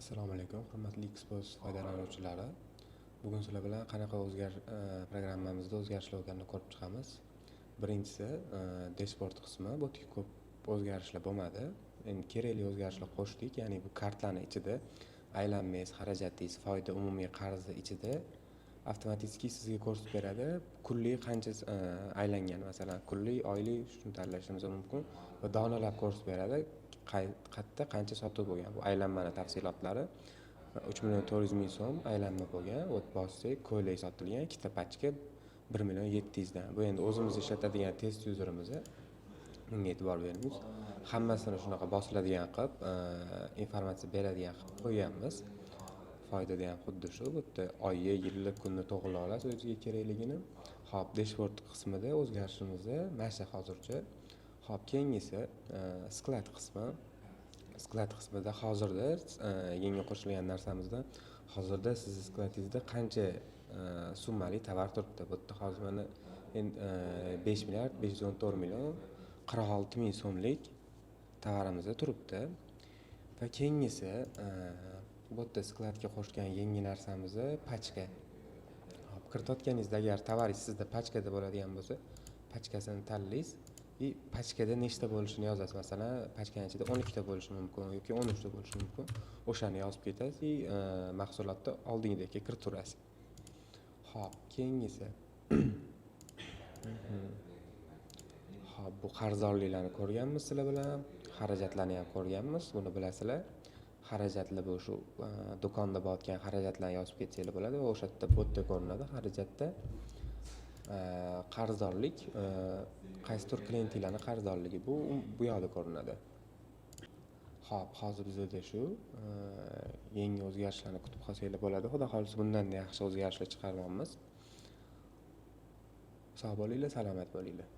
Assalomu alaykum, hurmatli Xpoz foydalanuvchilari. Bugun sizlar bilan qanaqa programmamizda o'zgarishlarni ko'rib chiqamiz. Birinchisi, dashbord qismi. Bu ko'p o'zgarishlar bo'lmadi. Endi kerakli o'zgarishlar qo'shdik, ya'ni bu kartlarni ichida aylanmangiz, xarajatingiz, foyda, umumiy qarzni ichida avtomatik sizga ko'rsatib beradi. Kunlik qancha aylangan, masalan, kunlik, oylik shuni tanlashingiz mumkin va donalar ko'rsatib beradi. Qayerda qancha sotuv bo'lgan, bu aylanmani tafsilotlari. 3.400.000 so'm aylanma bo'lgan. O't bossak, ko'ylak sotilgan, ikkita pachka 1.700.000 dan. Bu endi o'zimiz ishlatadigan test yuzerimiz. Bunga e'tibor beramiz. Hammasini shunaqa bosiladigan qilib, informatsiya beradigan qilib qo'yganmiz. Foydada ham xuddi shu, bu yerda oyi, yilni, kunni to'g'rilay olasiz o'ziga kerakligini. Xo'p, dashbord qismida o'zgarishimizni mana hozircha. Xo'p, keyingisi sklad qismi. Sklad qismida hozirda yangi qo'shilgan narsamizdan hozirda siz skladingizda qancha summali tovar turibdi. Bu yerda hozir mana 5 milliard 514 million 46 ming so'mlik tovarimizda turibdi. Va keyingisi bu yerda skladga qo'shgan yangi narsamiz pachka. Hop, kiritayotganingizda agar tovaringiz sizda pachkada bo'ladigan bo'lsa, pachkasini tanlaysiz. Pachkada nechta bo'lishini yozasiz. Masalan, pachkaning ichida 12 ta bo'lishi mumkin yoki 13 ta bo'lishi mumkin. O'shani yozib ketasiz, mahsulotni oldingidagi kiritaverasiz. Xo'p, keyingisi. Xo'p, bu qarzdorliklarni ko'rganmiz sizlar bilan, xarajatlarni ham ko'rganmiz, buni bilasizlar. Xarajatlar bu shu do'konda bo'layotgan xarajatlarni yozib ketsanglar bo'ladi va o'sha yerda botda ko'rinadi. Xarajatda qarzdorlik, qaysidir klientinglarning qarzdorligi bu yoqda ko'rinadi. Xo'p, hozir bizda shu yangi o'zgarishlarni kutib qolsanglar bo'ladi. Xudo xolisa bundan yaxshi o'zgarishlar chiqarmoqmiz. Sog' bo'linglar, salomat bo'linglar.